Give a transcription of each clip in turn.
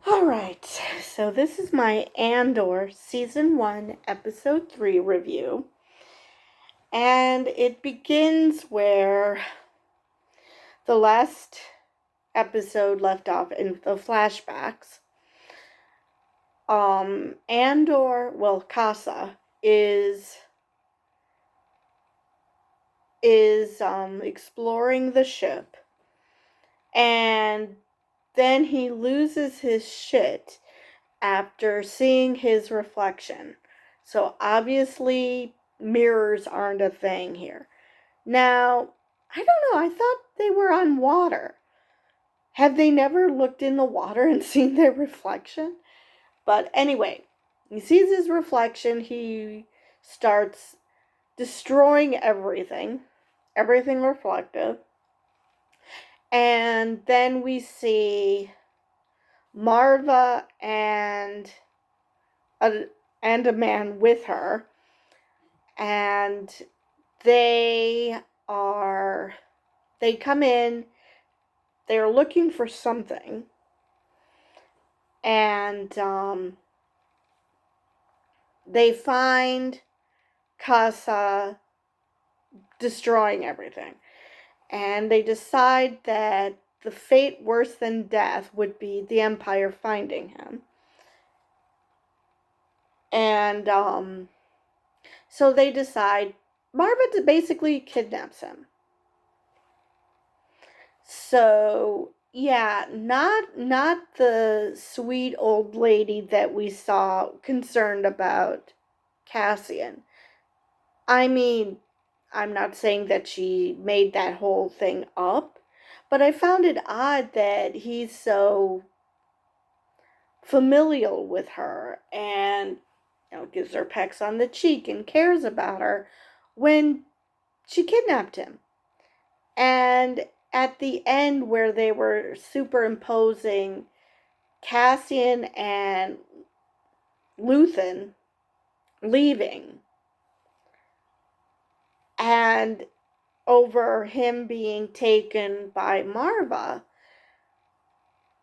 Alright, so this is my Andor Season 1, Episode 3 review. And it begins where the last episode left off in the flashbacks. Casa is exploring the ship, and then he loses his shit after seeing his reflection. So obviously mirrors aren't a thing here. Now, I don't know, I thought they were on water. Have they never looked in the water and seen their reflection? But anyway, he sees his reflection, he starts destroying everything reflective. And then we see Marva and a man with her, and they come in, they're looking for something, and they find Casa destroying everything, and they decide that the fate worse than death would be the Empire finding him. And so they decide Marva basically kidnaps him. So yeah, not the sweet old lady that we saw concerned about Cassian. I mean, I'm not saying that she made that whole thing up, but I found it odd that he's so familial with her and gives her pecks on the cheek and cares about her when she kidnapped him. And at the end, where they were superimposing Cassian and Luthen leaving, and over him being taken by Marva,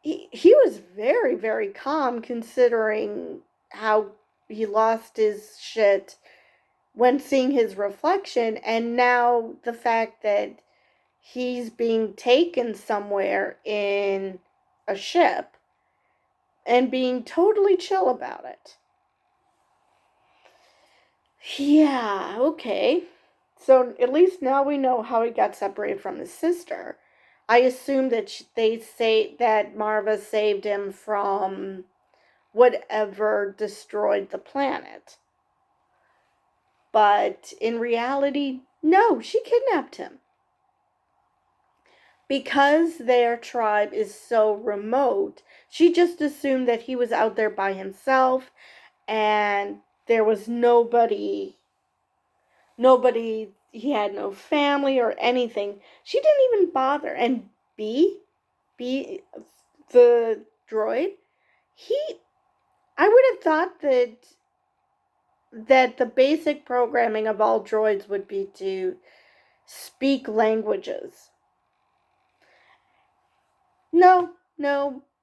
he was very, very calm considering how he lost his shit when seeing his reflection, and now the fact that he's being taken somewhere in a ship and being totally chill about it. Yeah, okay. So at least now we know how he got separated from his sister. I assume that they say that Marva saved him from whatever destroyed the planet. But in reality, no, she kidnapped him. Because their tribe is so remote, she just assumed that he was out there by himself and there was nobody, he had no family or anything. She didn't even bother. And B, the droid, I would have thought that the basic programming of all droids would be to speak languages. No.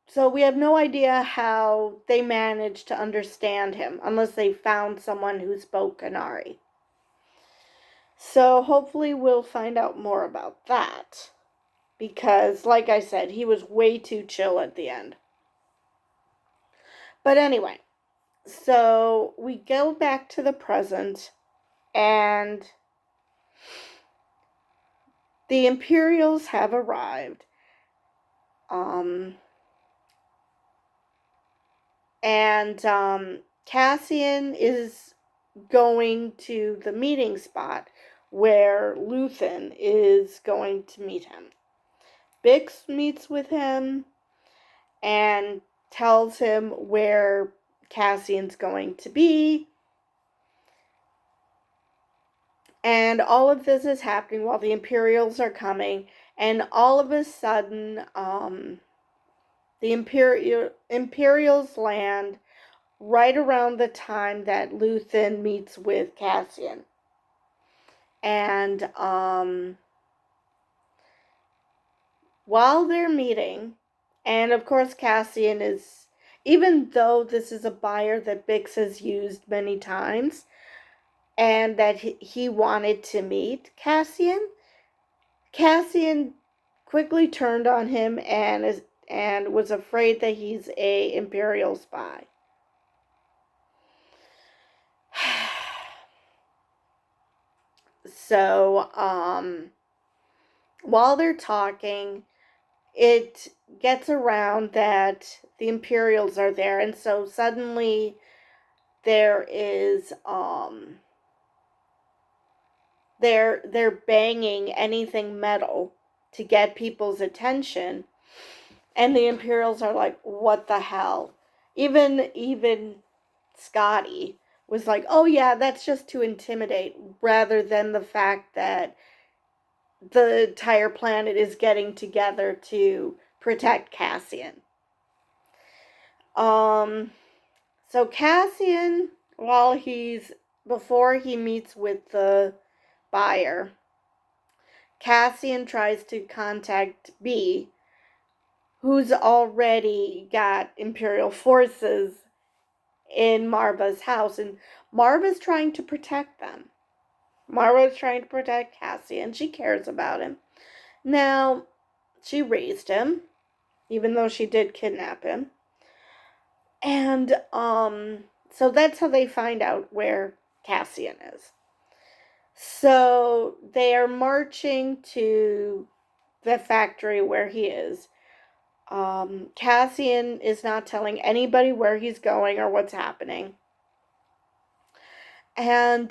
So we have no idea how they managed to understand him unless they found someone who spoke Kanari. So hopefully we'll find out more about that. Because, like I said, he was way too chill at the end. But anyway, so we go back to the present, and the Imperials have arrived. Cassian is going to the meeting spot where Luthen is going to meet him. Bix meets with him and tells him where Cassian's going to be. And all of this is happening while the Imperials are coming, and all of a sudden, the Imperials land right around the time that Luthen meets with Cassian. And while they're meeting, and of course Cassian is even though this is a buyer that Bix has used many times, and that he wanted to meet Cassian quickly turned on him and was afraid that he's a Imperial spy. So, while they're talking, it gets around that the Imperials are there, and so suddenly there is they're banging anything metal to get people's attention, and the Imperials are like, what the hell? Even Scotty was like, oh yeah, that's just to intimidate, rather than the fact that the entire planet is getting together to protect Cassian. So Cassian, before he meets with the buyer, Cassian tries to contact B, who's already got Imperial forces in Marva's house, and Marva's trying to protect them. Marva's trying to protect Cassian. She cares about him. Now, she raised him, even though she did kidnap him. And, so that's how they find out where Cassian is. So they are marching to the factory where he is. Cassian is not telling anybody where he's going or what's happening. And,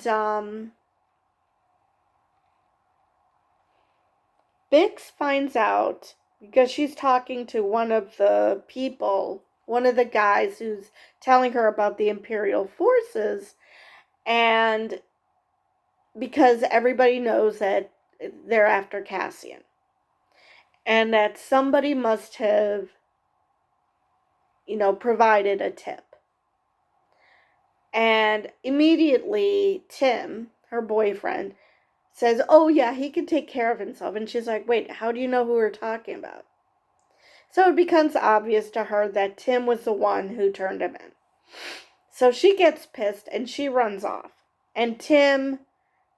Bix finds out because she's talking to one of the guys who's telling her about the Imperial forces, and because everybody knows that they're after Cassian, and that somebody must have, provided a tip. And immediately Tim, her boyfriend, says, oh yeah, he can take care of himself. And she's like, wait, how do you know who we're talking about? So it becomes obvious to her that Tim was the one who turned him in. So she gets pissed and she runs off. And Tim,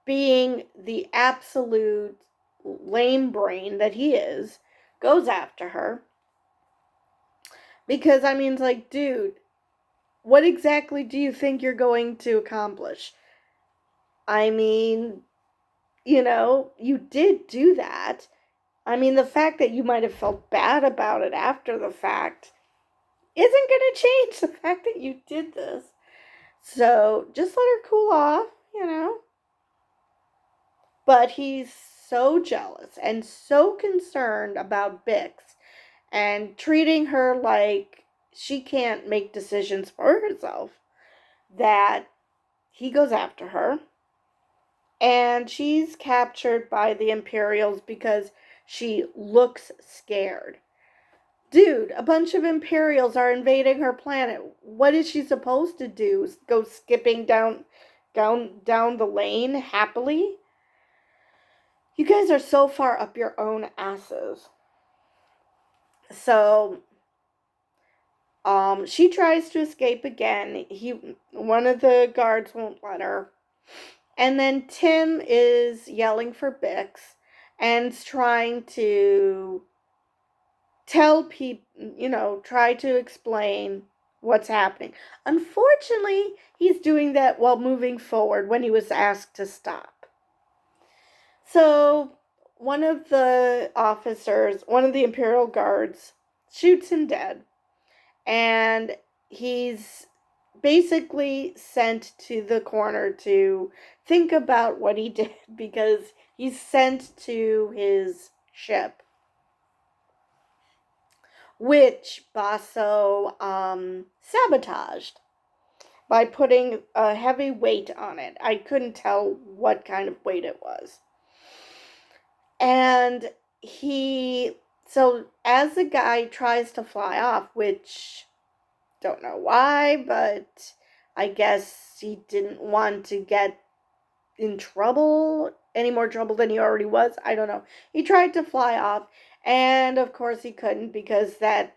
being the absolute lame brain that he is, goes after her. Because, it's like, dude, what exactly do you think you're going to accomplish? You did do that. The fact that you might have felt bad about it after the fact isn't going to change the fact that you did this. So just let her cool off, But he's so jealous and so concerned about Bix and treating her like she can't make decisions for herself that he goes after her. And she's captured by the Imperials because she looks scared. Dude, a bunch of Imperials are invading her planet. What is she supposed to do? Go skipping down the lane happily? You guys are so far up your own asses. So, she tries to escape again. One of the guards won't let her. And then Tim is yelling for Bix and trying to tell people, try to explain what's happening. Unfortunately, he's doing that while moving forward when he was asked to stop. So, one of the Imperial guards, shoots him dead. And he's basically sent to the corner to think about what he did, because he's sent to his ship, which Basso sabotaged by putting a heavy weight on it. I couldn't tell what kind of weight it was. And so as the guy tries to fly off, which don't know why, but I guess he didn't want to get in trouble, any more trouble than he already was. I don't know. He tried to fly off, and of course he couldn't, because that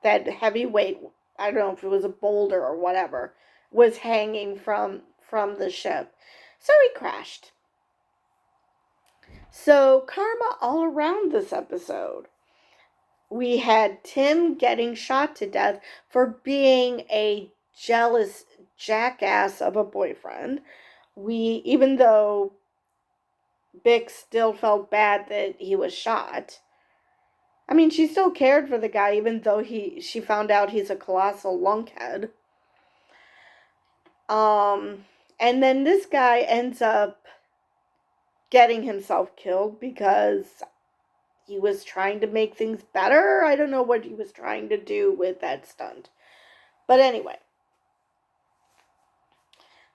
that heavyweight, I don't know if it was a boulder or whatever, was hanging from the ship. So he crashed. So karma all around this episode. We had Tim getting shot to death for being a jealous jackass of a boyfriend. Even though Bix still felt bad that he was shot. I mean, she still cared for the guy even though she found out he's a colossal lunkhead. And then this guy ends up getting himself killed because he was trying to make things better. I don't know what he was trying to do with that stunt. But anyway.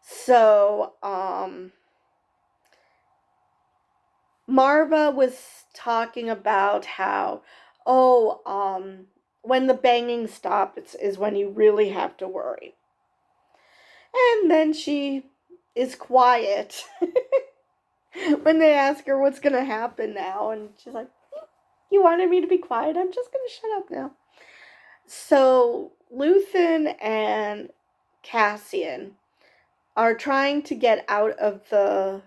So, Marva was talking about how, when the banging stops is when you really have to worry. And then she is quiet when they ask her what's going to happen now. And she's like, you wanted me to be quiet? I'm just going to shut up now. So Luthen and Cassian are trying to get out of the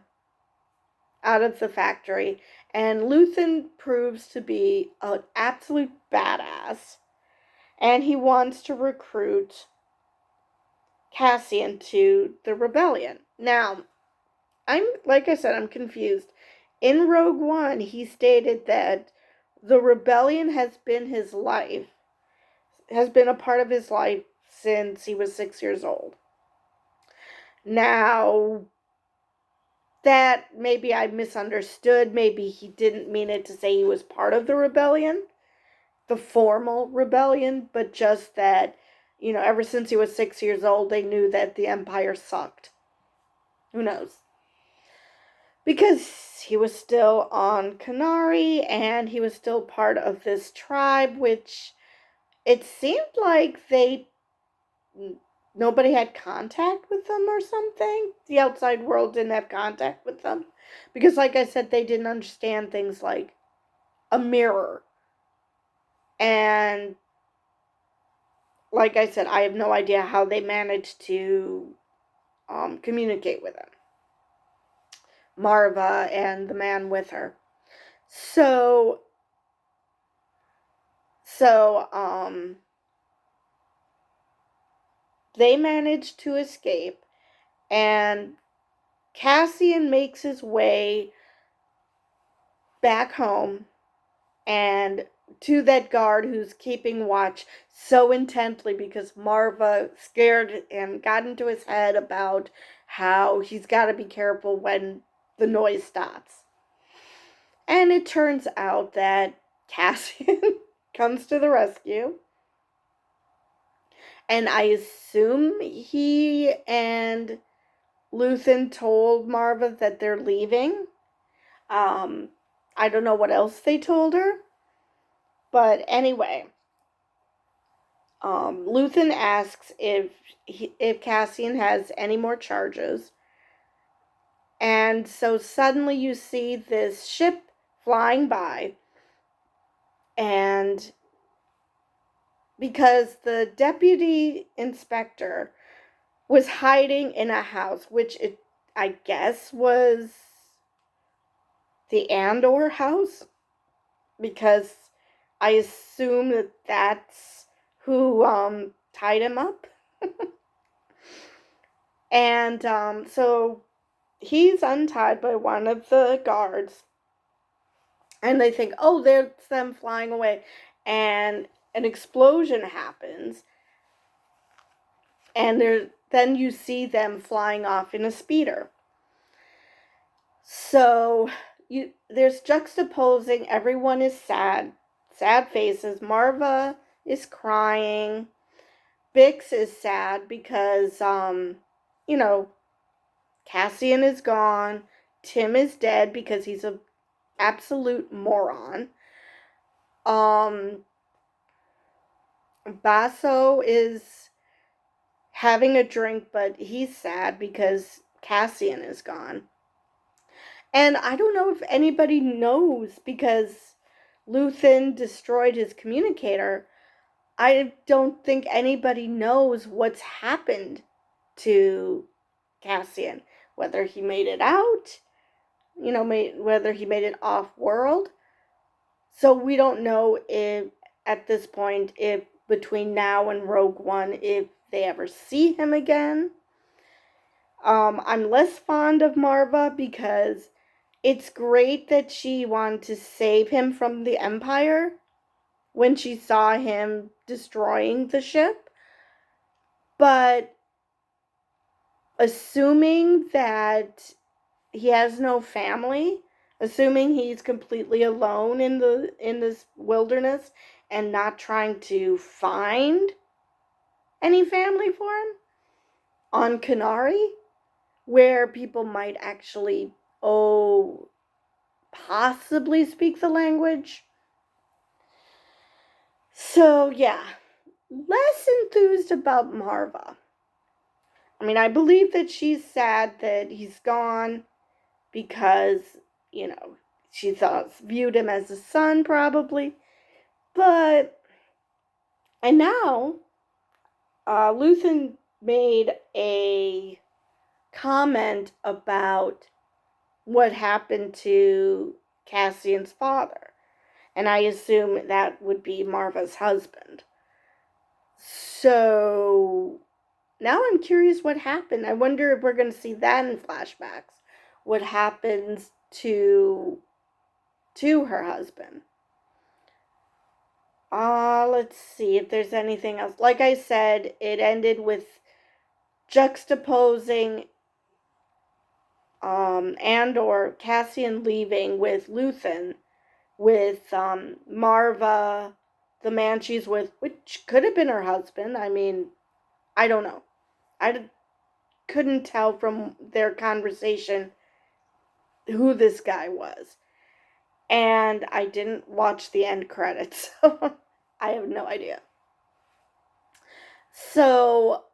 factory, and Luthen proves to be an absolute badass, and he wants to recruit Cassian to the rebellion. Now, like I said, I'm confused. In Rogue One, he stated that the rebellion has been a part of his life since he was 6 years old. Now, that maybe I misunderstood. Maybe he didn't mean it to say he was part of the rebellion, the formal rebellion, but just that, ever since he was 6 years old, they knew that the Empire sucked. Who knows? Because he was still on Kenari, and he was still part of this tribe, which it seemed like nobody had contact with them or something. The outside world didn't have contact with them. Because, like I said, they didn't understand things like a mirror. And, like I said, I have no idea how they managed to communicate with him. Marva and the man with her. So, they managed to escape, and Cassian makes his way back home and to that guard who's keeping watch so intently because Marva scared and got into his head about how he's got to be careful when the noise stops. And it turns out that Cassian comes to the rescue. And I assume he and Luthen told Marva that they're leaving. I don't know what else they told her. But anyway, Luthen asks if Cassian has any more charges. And so suddenly you see this ship flying by. And because the deputy inspector was hiding in a house, which I guess was the Andor house, because I assume that that's who tied him up. And so he's untied by one of the guards, and they think, oh, there's them flying away, and an explosion happens, and then you see them flying off in a speeder. So there's juxtaposing. Everyone is sad faces. Marva is crying. Bix is sad because Cassian is gone. Tim is dead because he's an absolute moron. Basso is having a drink, but he's sad because Cassian is gone. And I don't know if anybody knows, because Luthen destroyed his communicator. I don't think anybody knows what's happened to Cassian, whether he made it out, whether he made it off world. So we don't know if at this point, if between now and Rogue One, if they ever see him again. I'm less fond of Marva because it's great that she wanted to save him from the Empire when she saw him destroying the ship. But assuming that he has no family, assuming he's completely alone in this wilderness and not trying to find any family for him on Canary, where people might actually possibly speak the language. So yeah, less enthused about Marva. I mean, I believe that she's sad that he's gone because, she viewed him as a son probably. But, and now, Luthen made a comment about what happened to Cassian's father. And I assume that would be Marva's husband. So now I'm curious what happened. I wonder if we're going to see that in flashbacks. What happens to her husband. Let's see if there's anything else. Like I said, it ended with juxtaposing Andor, Cassian leaving with Luthen, with Marva, the man she's with, which could have been her husband. I mean, I don't know. Couldn't tell from their conversation who this guy was. And I didn't watch the end credits, so I have no idea. So,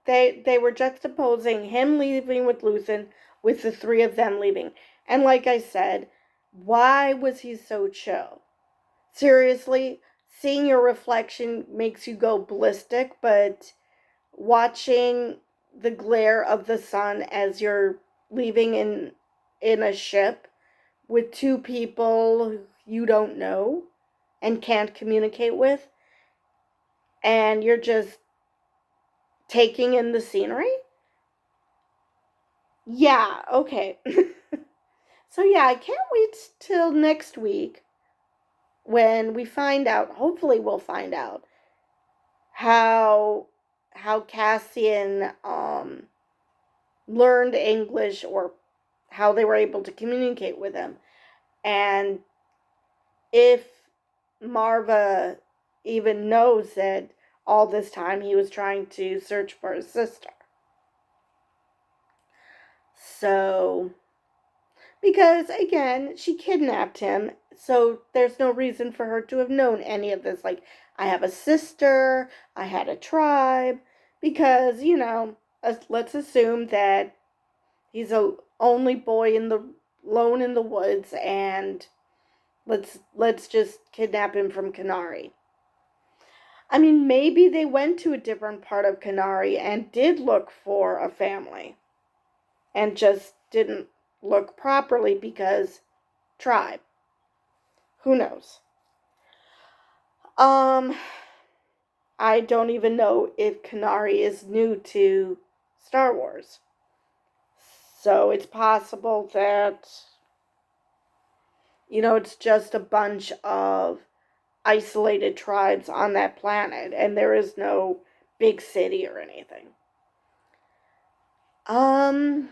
they were juxtaposing him leaving with Luthen with the three of them leaving. And like I said, why was he so chill? Seriously, seeing your reflection makes you go ballistic, but watching the glare of the sun as you're leaving in a ship with two people you don't know and can't communicate with, and you're just taking in the scenery? Yeah, okay. So yeah, I can't wait till next week when we find out, hopefully we'll find out, how Cassian learned English, or how they were able to communicate with him, and if Marva even knows that all this time he was trying to search for his sister. So, because again, she kidnapped him, so there's no reason for her to have known any of this. Like, I have a sister, I had a tribe, because, let's assume that he's a only boy alone in the woods, and let's just kidnap him from Canary. I mean, maybe they went to a different part of Canary and did look for a family, and just didn't look properly because tribe. Who knows? I don't even know if Canary is new to Star Wars. So it's possible that, it's just a bunch of isolated tribes on that planet, and there is no big city or anything.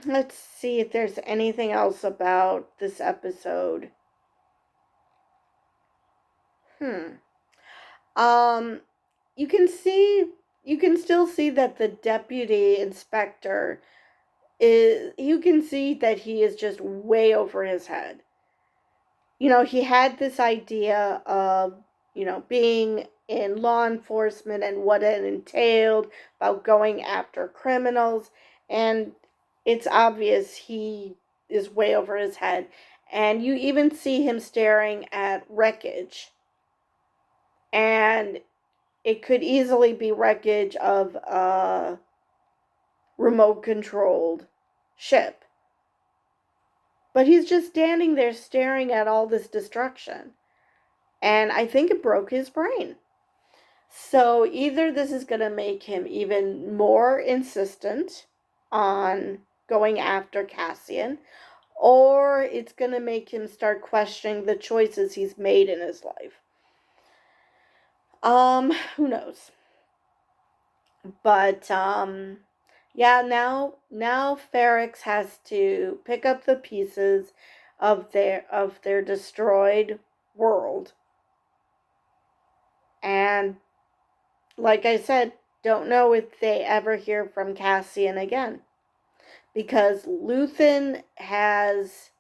Let's see if there's anything else about this episode. You can still see that the deputy inspector you can see that he is just way over his head. He had this idea of, being in law enforcement and what it entailed about going after criminals, and it's obvious he is way over his head. And you even see him staring at wreckage. And it could easily be wreckage of a remote controlled ship. But he's just standing there staring at all this destruction. And I think it broke his brain. So either this is going to make him even more insistent on going after Cassian, or it's going to make him start questioning the choices he's made in his life. Who knows? But yeah, now Ferrix has to pick up the pieces of their destroyed world. And like I said, don't know if they ever hear from Cassian again. Because Luthen has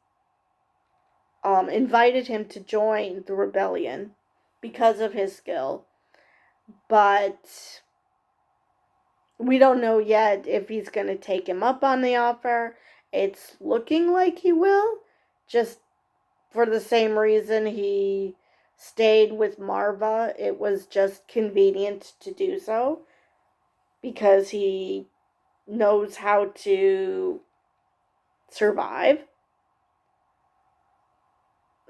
invited him to join the rebellion because of his skill. But we don't know yet if he's going to take him up on the offer. It's looking like he will, just for the same reason he stayed with Marva. It was just convenient to do so because he knows how to survive.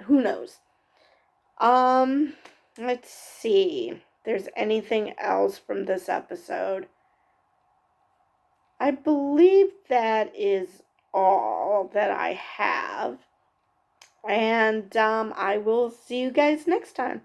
Who knows? Let's see if there's anything else from this episode. I believe that is all that I have. And I will see you guys next time.